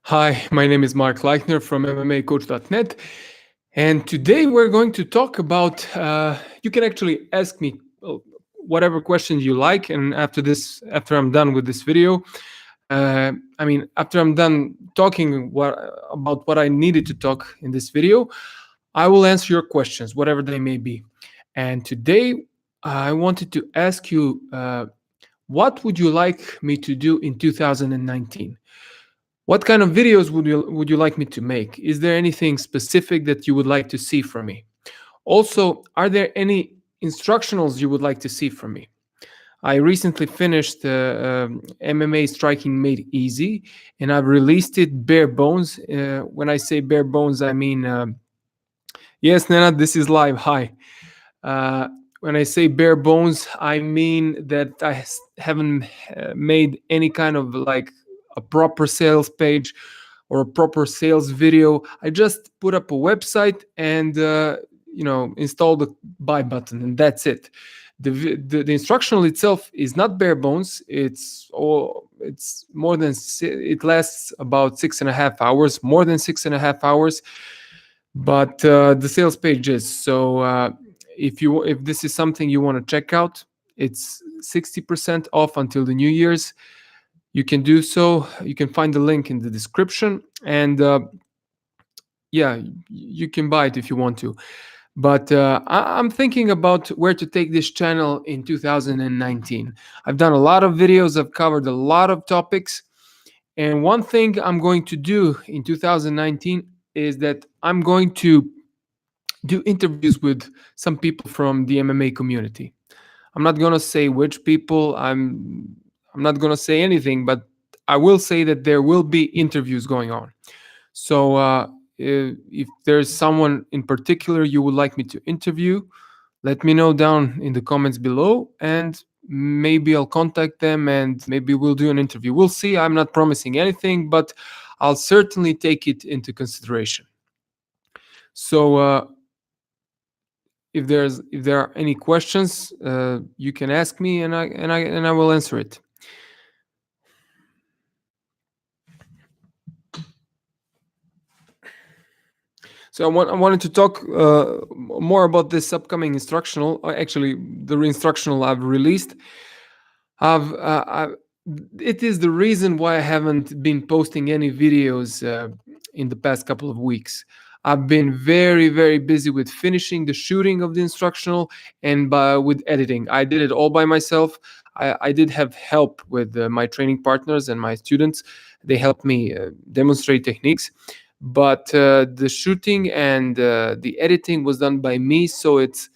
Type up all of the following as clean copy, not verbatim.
Hi, my name is Mark Lajhner from MMAcoach.net, and today we're going to talk about. You can actually ask me whatever questions you like, and after I'm done with this video, after I'm done talking about what I needed to talk in this video, I will answer your questions, whatever they may be. And today, I wanted to ask you, what would you like me to do in 2019? What kind of videos would you like me to make? Is there anything specific that you would like to see from me? Also, are there any instructionals you would like to see from me? I recently finished MMA Striking Made Easy, and I've released it bare bones. When I say bare bones, I mean, yes, Nana, this is live. Hi. Uh, when I say bare bones, I mean that I haven't made any kind of like a proper sales page or a proper sales video. I just put up a website and install the buy button, and that's it. The instructional itself is not bare bones. It's more than it lasts about 6.5 hours, more than 6.5 hours. But the sales page is so. If this is something you want to check out, it's 60% off until the New Year's. You can do so. You can find the link in the description, and you can buy it if you want to. But I'm thinking about where to take this channel in 2019. I've done a lot of videos. I've covered a lot of topics, and one thing I'm going to do in 2019 is that I'm going to do interviews with some people from the MMA community. I'm not going to say which people. I'm not going to say anything, but I will say that there will be interviews going on. So if there's someone in particular you would like me to interview, let me know down in the comments below, and maybe I'll contact them and maybe we'll do an interview. We'll see. I'm not promising anything, but I'll certainly take it into consideration. So if there are any questions, you can ask me, and I will answer it. So I wanted to talk more about this upcoming instructional. Actually, the instructional I've released. It is the reason why I haven't been posting any videos in the past couple of weeks. I've been very, very busy with finishing the shooting of the instructional and with editing. I did it all by myself. I did have help with my training partners and my students. They helped me demonstrate techniques. But the shooting and the editing was done by me, so it's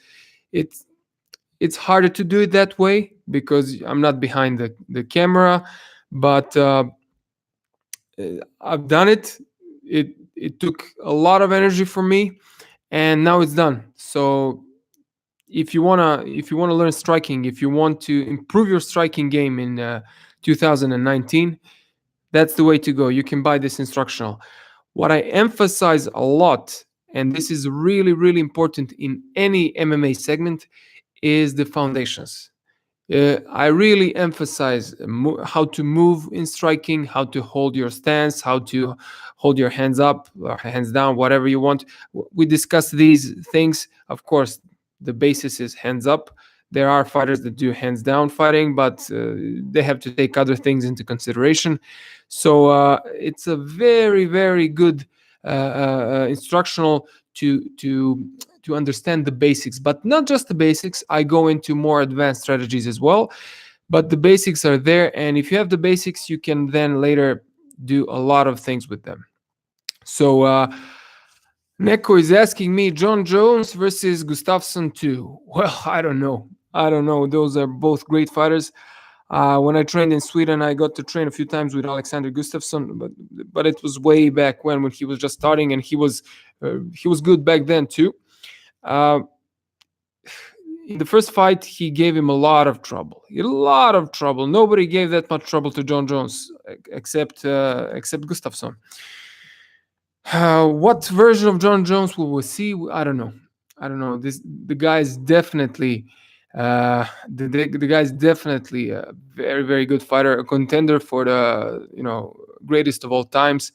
harder to do it that way because I'm not behind the camera. But I've done it. It took a lot of energy from me, and now it's done. So if you wanna learn striking, if you want to improve your striking game in 2019, that's the way to go. You can buy this instructional. What I emphasize a lot, and this is really, really important in any MMA segment, is the foundations. I really emphasize how to move in striking, how to hold your stance, how to hold your hands up or hands down, whatever you want. We discuss these things. Of course, the basis is hands up. There are fighters that do hands down fighting, but they have to take other things into consideration. So it's a very, very good instructional to understand the basics, but not just the basics. I go into more advanced strategies as well, but the basics are there. And if you have the basics, you can then later do a lot of things with them. So Neko is asking me, John Jones versus Gustafsson 2. Well, I don't know. Those are both great fighters. When I trained in Sweden, I got to train a few times with Alexander Gustafsson, but it was way back when he was just starting, and he was good back then too. In the first fight, he gave him a lot of trouble. Nobody gave that much trouble to John Jones except Gustafsson. What version of John Jones will we see? I don't know. The guy's definitely the guy's definitely a very, very good fighter, a contender for the greatest of all times.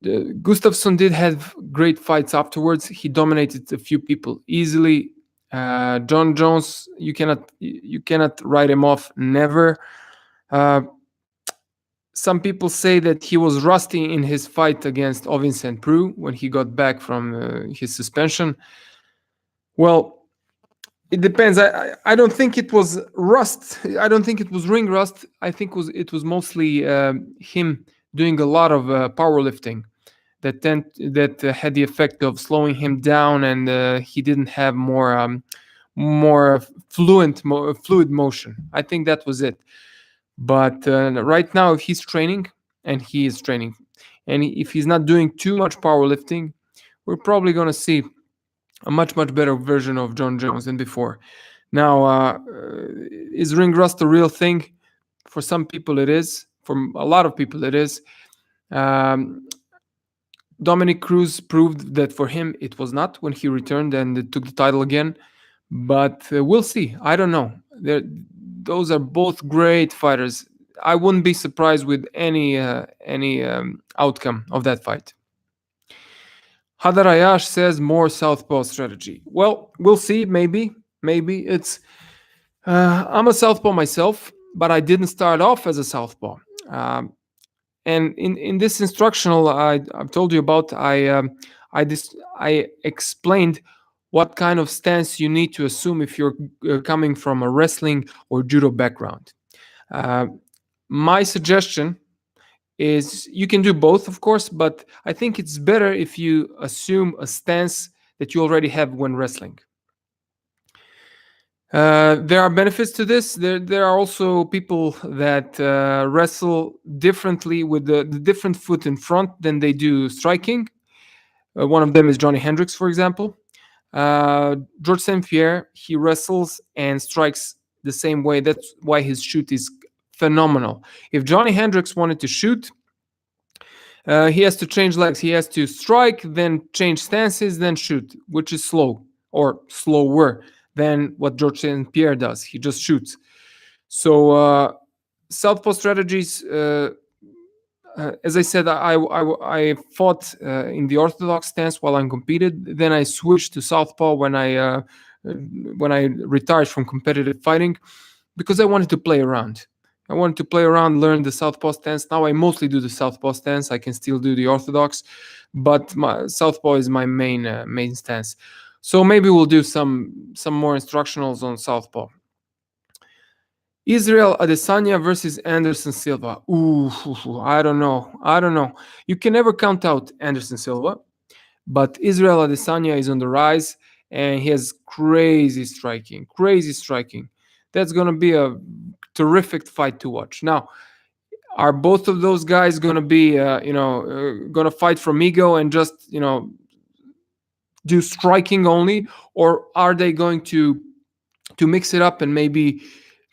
Gustafsson did have great fights afterwards. He dominated a few people easily. John Jones, you cannot write him off. Never. Some people say that he was rusty in his fight against Ovin St. Preux when he got back from his suspension. Well, it depends. I don't think it was rust. I don't think it was ring rust. I think it was mostly him doing a lot of powerlifting that had the effect of slowing him down, and he didn't have more fluid motion. I think that was it. But right now, if he's training, and he is training, and if he's not doing too much powerlifting, we're probably going to see a much better version of John Jones than before. Now, is ring rust a real thing? For some people it is. For a lot of people it is. Dominic Cruz proved that for him it was not when he returned and took the title again. But we'll see. I don't know. Those are both great fighters. I wouldn't be surprised with any outcome of that fight. Hadar Ayash says more southpaw strategy. Well, we'll see. Maybe it's. I'm a southpaw myself, but I didn't start off as a southpaw. And in this instructional I've told you about, I explained what kind of stance you need to assume if you're coming from a wrestling or judo background. My suggestion is you can do both, of course, but I think it's better if you assume a stance that you already have when wrestling. There are benefits to this. There are also people that wrestle differently with the different foot in front than they do striking. One of them is Johnny Hendricks, for example. George St. Pierre, he wrestles and strikes the same way. That's why his shoot is phenomenal. If Johnny Hendricks wanted to shoot, he has to change legs. He has to strike, then change stances, then shoot, which is slow or slower than what George St. Pierre does. He just shoots. So southpaw strategies, as I said, I fought in the orthodox stance while I competed. Then I switched to southpaw when I retired from competitive fighting, because I wanted to play around. I wanted to play around, learn the southpaw stance. Now I mostly do the southpaw stance. I can still do the orthodox, but my southpaw is my main stance. So maybe we'll do some more instructionals on southpaw. Israel Adesanya versus Anderson Silva. Ooh, I don't know. You can never count out Anderson Silva, but Israel Adesanya is on the rise, and he has crazy striking. That's going to be a terrific fight to watch. Now, are both of those guys going to be, going to fight from ego and just, do striking only, or are they going to mix it up and maybe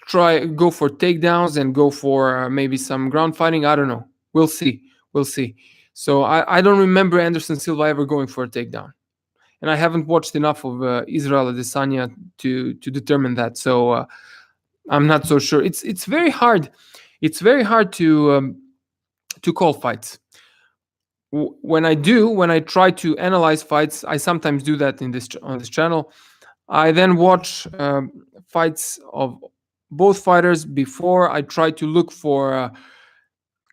go for takedowns and go for maybe some ground fighting? I don't know. We'll see. So I don't remember Anderson Silva ever going for a takedown, and I haven't watched enough of Israel Adesanya to determine that. So I'm not so sure. It's very hard. It's very hard to call fights. When I try to analyze fights, I sometimes do that on this channel. I then watch fights of both fighters before. I try to look for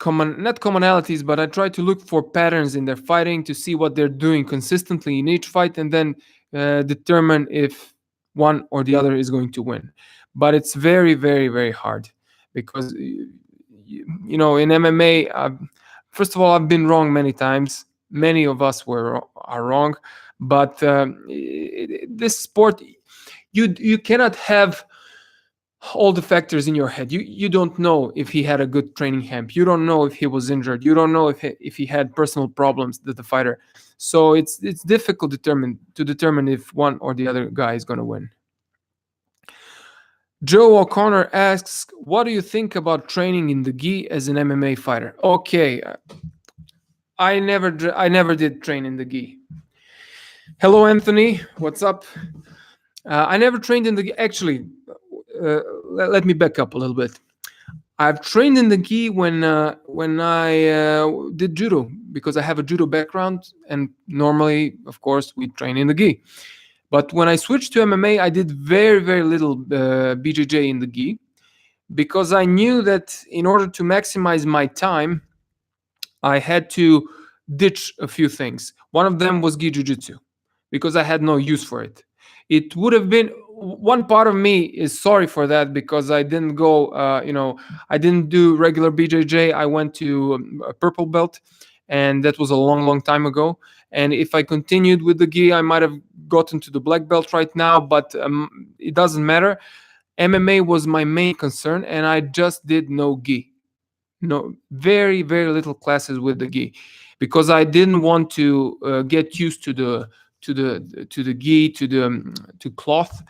not commonalities, but I try to look for patterns in their fighting to see what they're doing consistently in each fight, and then determine if one or the other is going to win. But it's very, very, very hard, because in MMA, first of all, I've been wrong many times. Many of us are wrong, but this sport, you cannot have all the factors in your head. You don't know if he had a good training camp. You don't know if he was injured. You don't know if he had personal problems, the fighter. So it's difficult to determine if one or the other guy is going to win. Joe O'Connor asks, what do you think about training in the gi as an MMA fighter? Okay, I never did train in the gi. Hello, Anthony. What's up? I never trained in the gi. Actually, let me back up a little bit. I've trained in the gi when I did judo, because I have a judo background, and normally, of course, we train in the gi. But when I switched to MMA, I did very, very little BJJ in the gi, because I knew that in order to maximize my time, I had to ditch a few things. One of them was gi jujitsu, because I had no use for it. It would have been, one part of me is sorry for that, because I didn't go, I didn't do regular BJJ. I went to a purple belt, and that was a long, long time ago. And if I continued with the gi, I might have gotten to the black belt right now, but it doesn't matter. MMA was my main concern, and I just did no gi. No, very, very little classes with the gi, because I didn't want to get used to the gi, to cloth,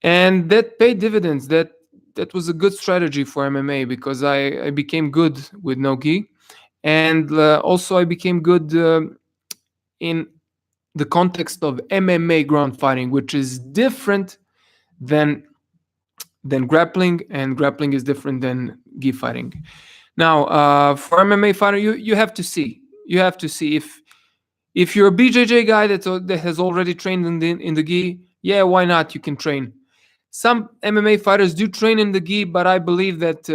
and that paid dividends. That was a good strategy for MMA, because I became good with no gi, and also I became good in the context of MMA ground fighting, which is different than grappling, and grappling is different than gi fighting. Now, for MMA fighter, you have to see. You have to see if you're a BJJ guy that has already trained in the gi. Yeah, why not? You can train. Some MMA fighters do train in the gi, but I believe that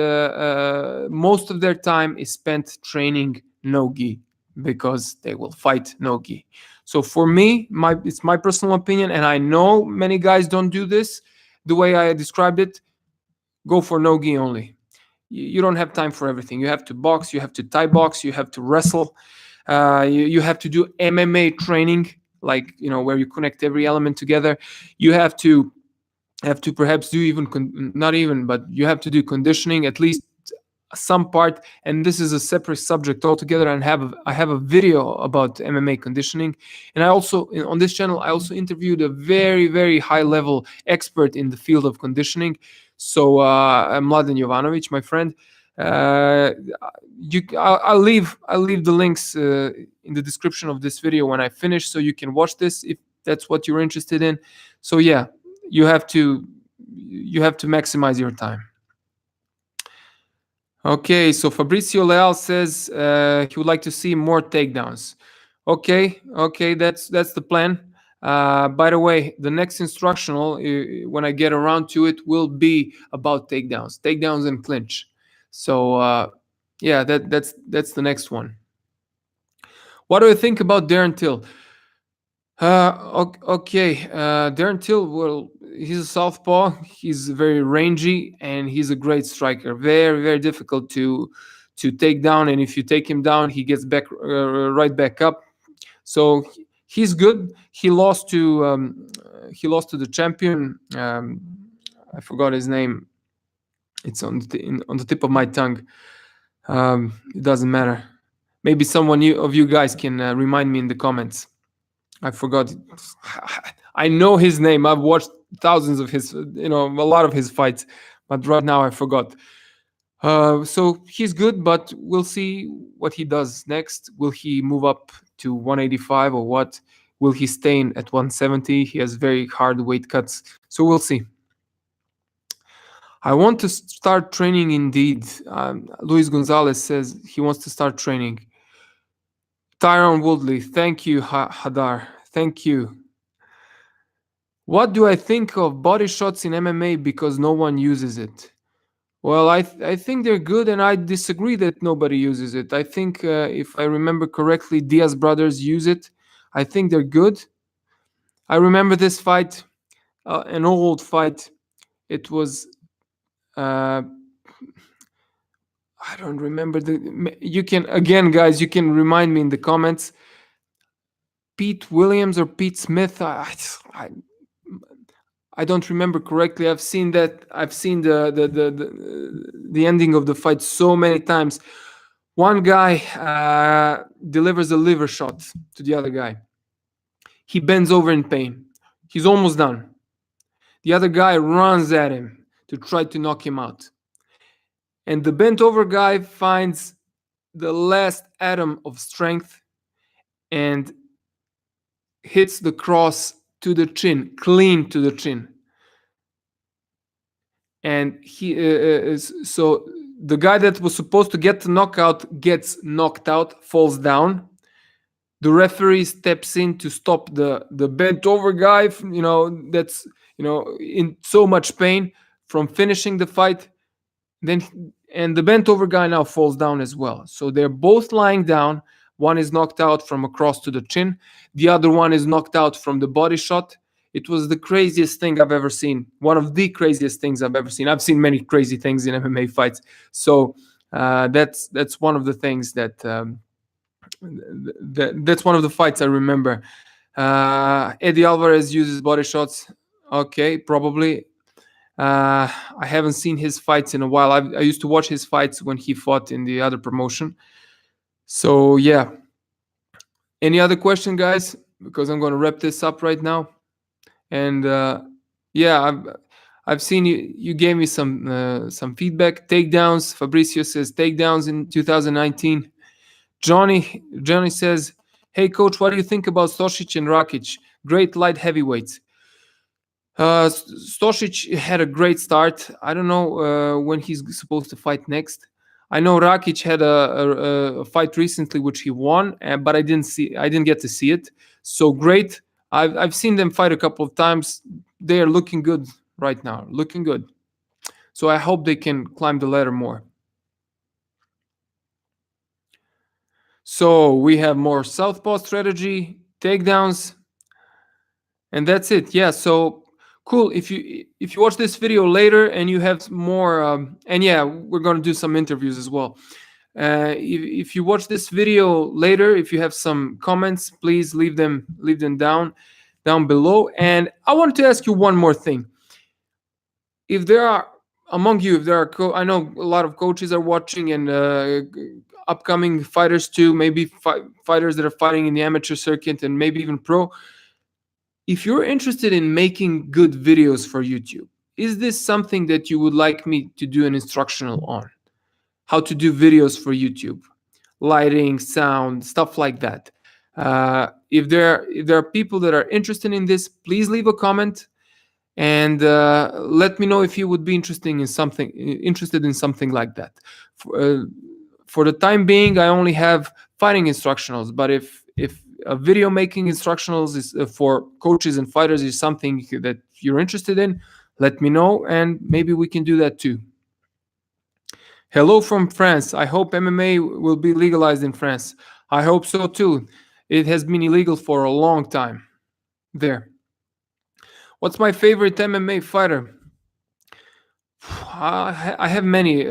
most of their time is spent training no gi, because they will fight no gi. So for me, it's my personal opinion, and I know many guys don't do this the way I described it. Go for no gi only. You don't have time for everything. You have to box, you have to Thai box, you have to wrestle, you have to do MMA training, like, where you connect every element together. You have to perhaps do even not even, but you have to do conditioning, at least some part. And this is a separate subject altogether, and I have a video about MMA conditioning. And I also, on this channel, I also interviewed a very, very high level expert in the field of conditioning. So Mladen Jovanovic, my friend, I'll leave the links in the description of this video when I finish, so you can watch this if that's what you're interested in. So yeah, you have to maximize your time. Okay, so Fabricio Leal says he would like to see more takedowns. Okay, that's the plan. By the way, the next instructional, when I get around to it, will be about takedowns and clinch. So yeah, that's the next one. What do I think about Darren Till? Okay, Darren Till, well, he's a southpaw. He's very rangy, and he's a great striker. Very, very difficult to take down, and if you take him down, he gets back right back up. So he's good. He lost to the champion. I forgot his name. It's on the tip of my tongue. It doesn't matter. Maybe someone of you guys can remind me in the comments. I forgot. I know his name. I've watched thousands of his, a lot of his fights, but right now I forgot. So he's good, but we'll see what he does next. Will he move up to 185 or what? Will he stay at 170? He has very hard weight cuts, so we'll see. I want to start training indeed. Luis Gonzalez says he wants to start training. Tyron Woodley, thank you, Hadar. Thank you. What do I think of body shots in MMA because no one uses it? Well, I think they're good, and I disagree that nobody uses it. I think, if I remember correctly, Diaz brothers use it. I think they're good. I remember this fight, an old fight. It was, I don't remember you can, again, guys, you can remind me in the comments. Pete Williams or Pete Smith. I don't remember correctly. I've seen that. I've seen the ending of the fight so many times. One guy delivers a liver shot to the other guy. He bends over in pain. He's almost done. The other guy runs at him to try to knock him out. And the bent over guy finds the last atom of strength and hits the cross to the chin, clean to the chin. and so the guy that was supposed to get the knockout gets knocked out, falls down. The referee steps in to stop the bent over guy, that's in so much pain from finishing the fight. Then and the bent over guy now falls down as well. So they're both lying down. One is knocked out from across to the chin. The other one is knocked out from the body shot. It was the craziest thing I've ever seen. One of the craziest things I've ever seen. I've seen many crazy things in MMA fights. So that's one of the things that's one of the fights I remember. Eddie Alvarez uses body shots. Okay, probably. I haven't seen his fights in a while. I used to watch his fights when he fought in the other promotion. So yeah. Any other question, guys? Because I'm going to wrap this up right now. And yeah, I've seen you gave me some feedback. Takedowns. Fabricio says takedowns in 2019. Johnny says, "Hey coach, what do you think about Stosic and Rakic? Great light heavyweights." Stosic had a great start. I don't know when he's supposed to fight next. I know Rakic had a fight recently which he won, but I didn't get to see it. So great. I've seen them fight a couple of times. They are looking good right now. Looking good. So I hope they can climb the ladder more. So we have more southpaw strategy, takedowns, and that's it. Yeah. So cool. If you watch this video later and you have more, and yeah, we're gonna do some interviews as well. If you watch this video later, if you have some comments, please leave them down below. And I wanted to ask you one more thing. If there are among you, if there are, I know a lot of coaches are watching and upcoming fighters too, maybe fighters that are fighting in the amateur circuit and maybe even pro. If you're interested in making good videos for YouTube, is this something that you would like me to do an instructional on? How to do videos for YouTube, lighting, sound, stuff like that. If there are people that are interested in this, please leave a comment and let me know if you would be interested in something like that. For the time being, I only have fighting instructionals, but if video making instructionals is for coaches and fighters is something that you're interested in, let me know and maybe we can do that too. Hello from France. I hope MMA will be legalized in France. I hope so too. It has been illegal for a long time there. What's my favorite MMA fighter? I have many.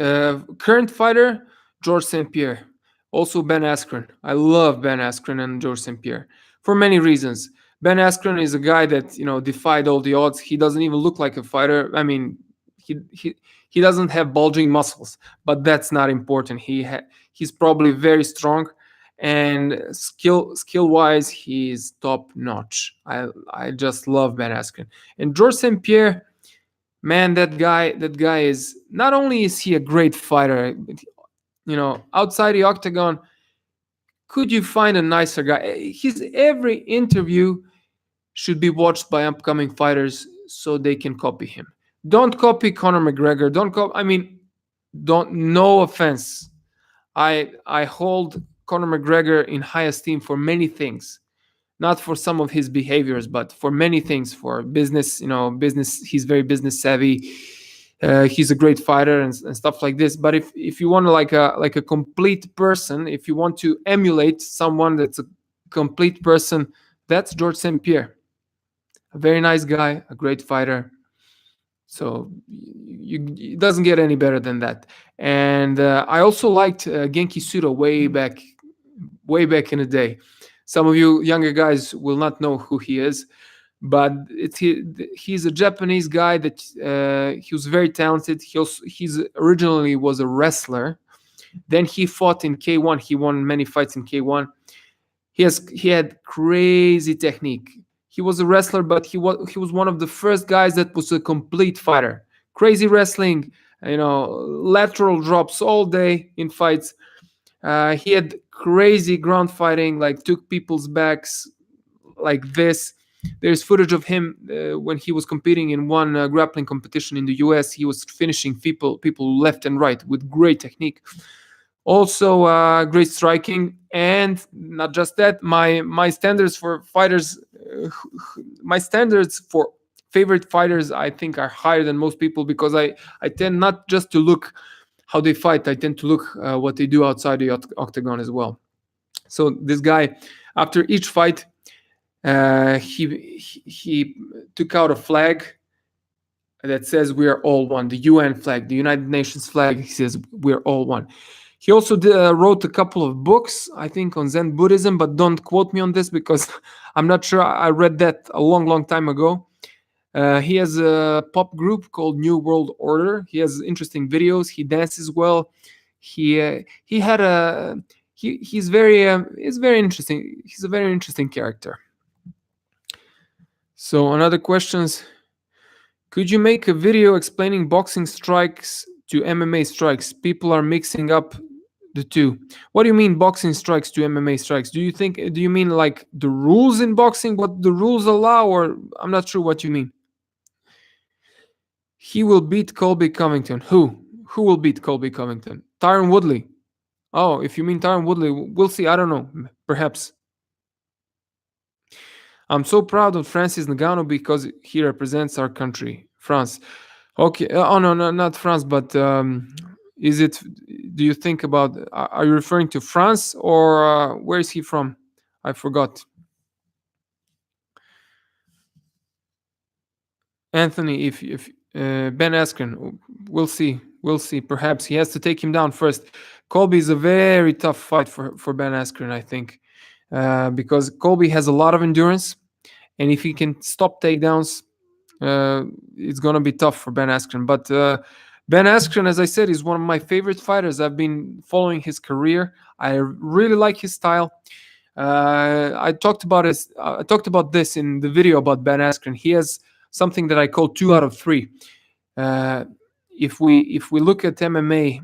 Current fighter, George St. Pierre. Also Ben Askren. I love Ben Askren and George St. Pierre for many reasons. Ben Askren is a guy that defied all the odds. He doesn't even look like a fighter. I mean, he doesn't have bulging muscles, but that's not important. He's probably very strong, and skill wise, he's top notch. I just love Ben Askren and George St. Pierre. Man, that guy is not only is he a great fighter, outside the octagon, could you find a nicer guy? Every interview should be watched by upcoming fighters so they can copy him. Don't copy Conor McGregor. No offense. I hold Conor McGregor in high esteem for many things. Not for some of his behaviors, but for many things. For business, business. He's very business savvy. He's a great fighter and stuff like this. But if you want like a complete person, if you want to emulate someone that's a complete person, that's George St. Pierre. A very nice guy, a great fighter. So it doesn't get any better than that. And I also liked Genki Sudo way back in the day. Some of you younger guys will not know who he is, but he's a Japanese guy that he was very talented. He's originally was a wrestler. Then he fought in K1. He won many fights in K1. He had crazy technique. He was a wrestler, but he was one of the first guys that was a complete fighter. Crazy wrestling, lateral drops all day in fights. He had crazy ground fighting, like took people's backs like this. There's footage of him when he was competing in one grappling competition in the US. He was finishing people left and right with great technique. Also, great striking, and not just that. My standards for fighters, my standards for favorite fighters, I think, are higher than most people, because I tend not just to look how they fight. I tend to look what they do outside the octagon as well. So this guy, after each fight, he took out a flag that says "We are all one," the UN flag, the United Nations flag. He says "We're all one." He also wrote a couple of books, I think, on Zen Buddhism, but don't quote me on this because I'm not sure. I read that a long time ago. He has a pop group called New World Order. He has interesting videos. He dances well. He had a he's very interesting. He's a very interesting character. So another questions. Could you make a video explaining boxing strikes to MMA strikes? People are mixing up the two. What do you mean boxing strikes to MMA strikes? Do you mean like the rules in boxing, what the rules allow, or I'm not sure what you mean. He will beat Colby Covington. Who will beat Colby Covington? Tyron Woodley. Oh, if you mean Tyron Woodley, we'll see. I don't know. Perhaps. I'm so proud of Francis Ngannou because he represents our country, France. Okay. Oh no, not France, but is it? Do you think about? Are you referring to France, or where is he from? I forgot. Anthony, if Ben Askren, we'll see. Perhaps he has to take him down first. Colby is a very tough fight for Ben Askren, I think, because Colby has a lot of endurance, and if he can stop takedowns, it's gonna be tough for Ben Askren. But Ben Askren, as I said, is one of my favorite fighters. I've been following his career. I really like his style. I talked about this in the video about Ben Askren. He has something that I call 2 out of 3. If we look at MMA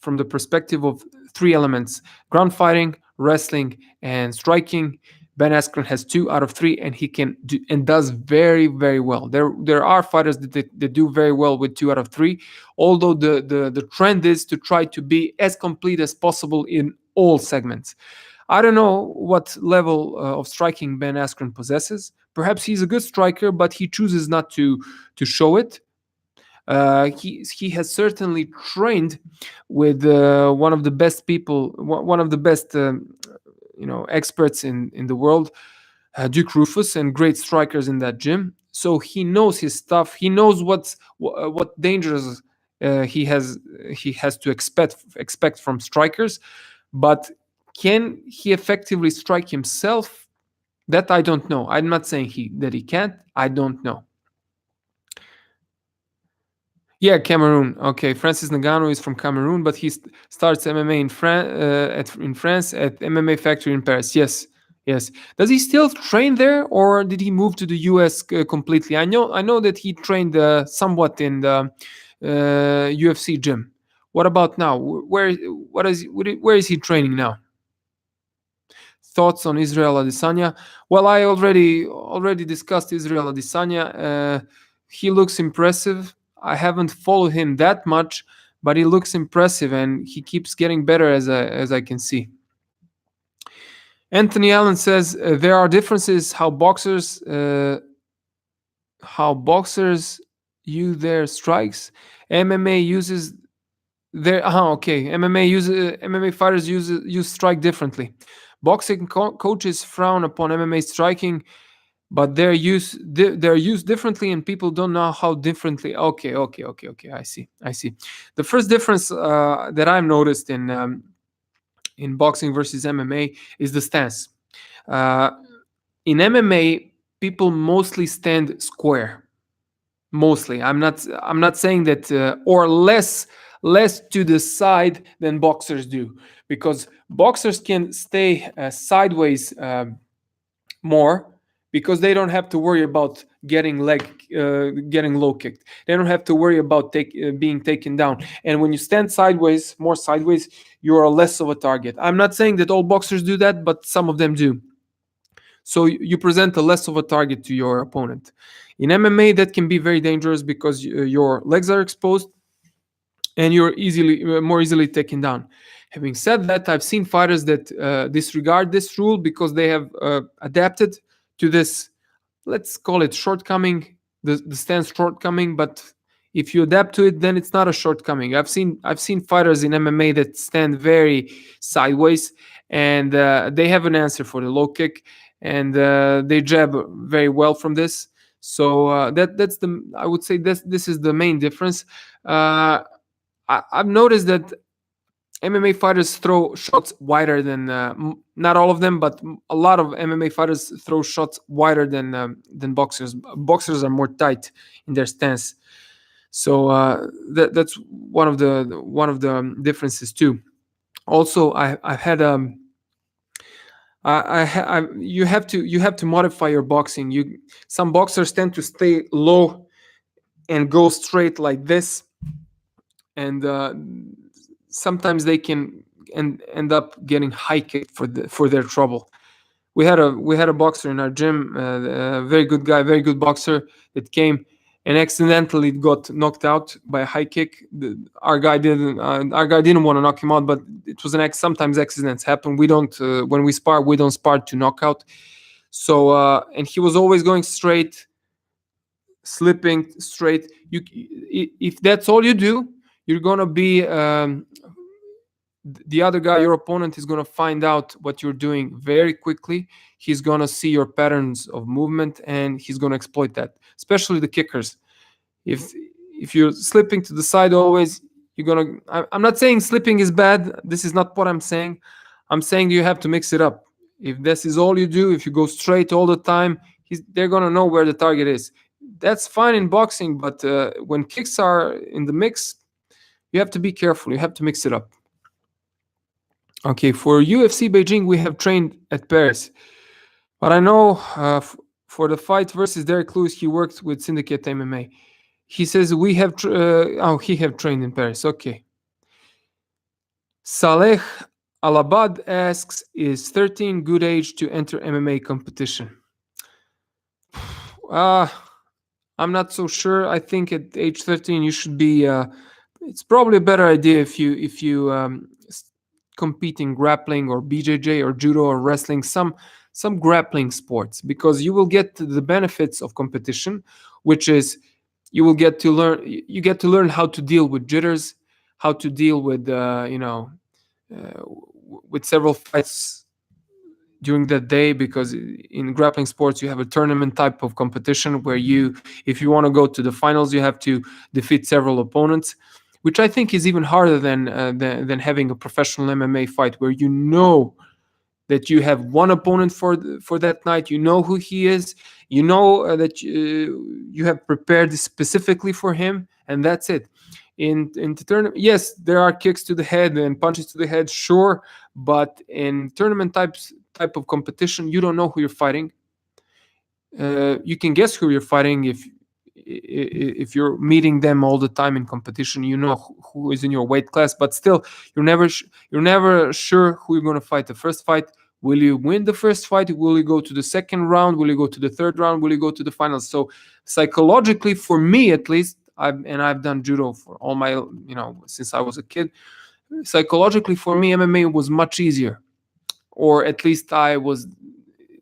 from the perspective of 3 elements: ground fighting, wrestling, and striking, Ben Askren has 2 out of 3, and he can do and does very well. There are fighters that do very well with 2 out of 3, although the trend is to try to be as complete as possible in all segments. I don't know what level of striking Ben Askren possesses. Perhaps he's a good striker, but he chooses not to show it. He has certainly trained with one of the best people, one of the best experts in the world, Duke Rufus, and great strikers in that gym. So he knows his stuff. He knows what dangers he has to expect from strikers, but can he effectively strike himself? That I don't know. I'm not saying that he can't. I don't know. Yeah, Cameroon. Okay, Francis Ngannou is from Cameroon, but he starts MMA in France at MMA Factory in Paris. Yes. Does he still train there, or did he move to the US completely? I know that he trained somewhat in the UFC gym. What about now? Where is he training now? Thoughts on Israel Adesanya? Well, I already discussed Israel Adesanya. He looks impressive. I haven't followed him that much, but he looks impressive, and he keeps getting better as I can see. Anthony Allen says there are differences how boxers use their strikes. MMA uses their MMA fighters use strike differently. Boxing coaches frown upon MMA striking, but they're used differently, and people don't know how differently. Okay. I see. The first difference that I've noticed in boxing versus MMA is the stance. In MMA, people mostly stand square. Mostly, I'm not saying that or less to the side than boxers do, because boxers can stay sideways more, because they don't have to worry about getting low kicked. They don't have to worry about being taken down. And when you stand more sideways, you are less of a target. I'm not saying that all boxers do that, but some of them do. So you present a less of a target to your opponent. In MMA, that can be very dangerous because your legs are exposed and you're more easily taken down. Having said that, I've seen fighters that disregard this rule because they have adapted to this, let's call it shortcoming, the stance shortcoming. But if you adapt to it, then it's not a shortcoming. I've seen fighters in MMA that stand very sideways, and they have an answer for the low kick, and they jab very well from this. So that's the, I would say this is the main difference. I've noticed that MMA fighters throw shots wider than not all of them, but a lot of MMA fighters throw shots wider than boxers. Boxers are more tight in their stance, so that's one of the differences too. Also, I've had you have to modify your boxing. Some boxers tend to stay low and go straight like this, and sometimes they can end up getting high kicked for their trouble. We had a boxer in our gym, a very good guy, very good boxer, that came and accidentally got knocked out by a high kick. Our guy didn't want to knock him out, but it was sometimes accidents happen. We don't when we spar, we don't spar to knockout. So and he was always going straight, slipping straight. If that's all you do, you're gonna be the other guy, your opponent, is going to find out what you're doing very quickly. He's going to see your patterns of movement and he's going to exploit that, especially the kickers. If you're slipping to the side always, you're going to, I'm not saying slipping is bad. This is not what I'm saying. I'm saying you have to mix it up. If this is all you do, if you go straight all the time, they're going to know where the target is. That's fine in boxing, but when kicks are in the mix, you have to be careful. You have to mix it up. Okay, for UFC Beijing, we have trained at Paris. But I know for the fight versus Derek Lewis, he worked with Syndicate MMA. He says he have trained in Paris. Okay. Saleh Alabad asks, is 13 good age to enter MMA competition? I'm not so sure. I think at age 13 you should be. It's probably a better idea if you compete in grappling or BJJ or judo or wrestling, some grappling sports, because you will get the benefits of competition, which is you get to learn how to deal with jitters, how to deal with with several fights during that day, because in grappling sports you have a tournament type of competition where if you want to go to the finals, you have to defeat several opponents, which I think is even harder than having a professional MMA fight, where you know that you have one opponent for that night. You know who he is. You know that you have prepared specifically for him, and that's it. In the tournament, yes, there are kicks to the head and punches to the head, sure, but in tournament type of competition, you don't know who you're fighting. You can guess who you're fighting if you're meeting them all the time in competition. You know who is in your weight class, but still, you're never sure who you're going to fight. The first fight, will you win the first fight? Will you go to the second round? Will you go to the third round? Will you go to the finals? So psychologically, for me at least, I've done judo for all my since I was a kid. Psychologically, for me, MMA was much easier, or at least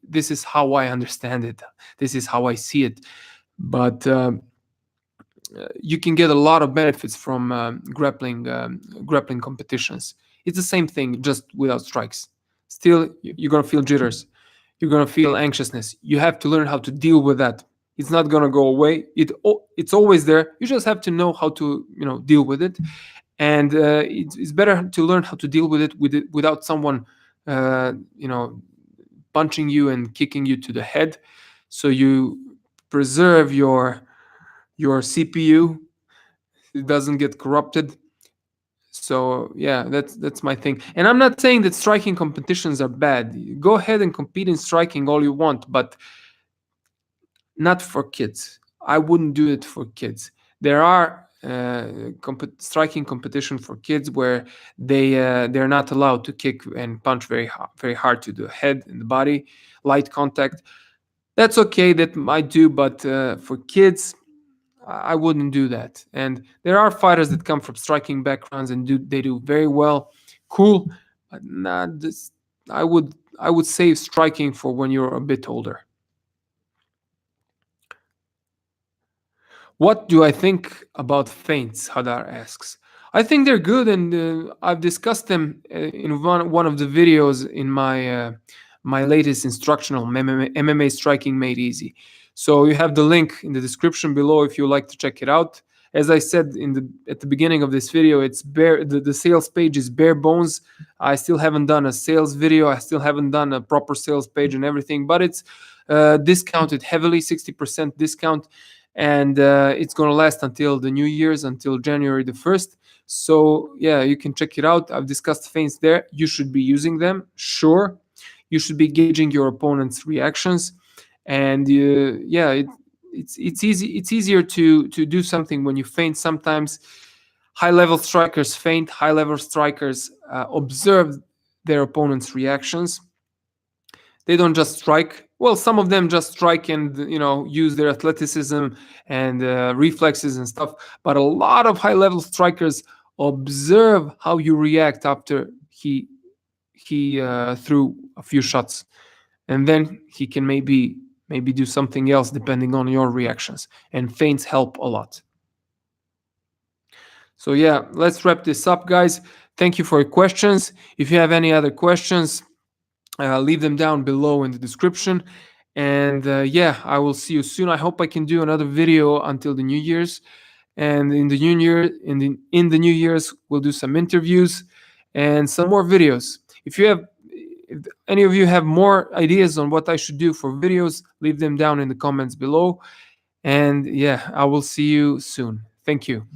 this is how I understand it. This is how I see it. But you can get a lot of benefits from grappling competitions. It's the same thing, just without strikes. Still, you're gonna feel jitters. You're gonna feel anxiousness. You have to learn how to deal with that. It's not gonna go away. It's always there. You just have to know how to deal with it. And it's better to learn how to deal with it without someone punching you and kicking you to the head. So you preserve your CPU. It doesn't get corrupted. So yeah, that's my thing. And I'm not saying that striking competitions are bad. Go ahead and compete in striking all you want, but not for kids. I wouldn't do it for kids. There are striking competition for kids where they're not allowed to kick and punch very hard to the head and the body, light contact. That's okay, that might do, but for kids, I wouldn't do that. And there are fighters that come from striking backgrounds and they do very well. Cool, but not this. I would save striking for when you're a bit older. What do I think about feints? Hadar asks. I think they're good, and I've discussed them in one of the videos in my latest instructional MMA Striking Made Easy. So you have the link in the description below if you like to check it out. As I said at the beginning of this video, it's bare. The sales page is bare bones. I still haven't done a sales video. I still haven't done a proper sales page and everything, but it's discounted heavily, 60% discount, and it's going to last until the New Year's, until January the 1st. So yeah, you can check it out. I've discussed feints there. You should be using them, sure. You should be gauging your opponent's reactions, and yeah, it's easy. It's easier to do something when you feint. Sometimes high-level strikers feint. High-level strikers observe their opponent's reactions. They don't just strike. Well, some of them just strike and use their athleticism and reflexes and stuff. But a lot of high-level strikers observe how you react after he threw a few shots, and then he can maybe do something else depending on your reactions. And feints help a lot. So yeah, let's wrap this up, guys. Thank you for your questions. If you have any other questions, leave them down below in the description. And yeah, I will see you soon. I hope I can do another video until the New Year's. And in the New Year's, we'll do some interviews and some more videos. If any of you have more ideas on what I should do for videos, leave them down in the comments below. And yeah, I will see you soon. Thank you.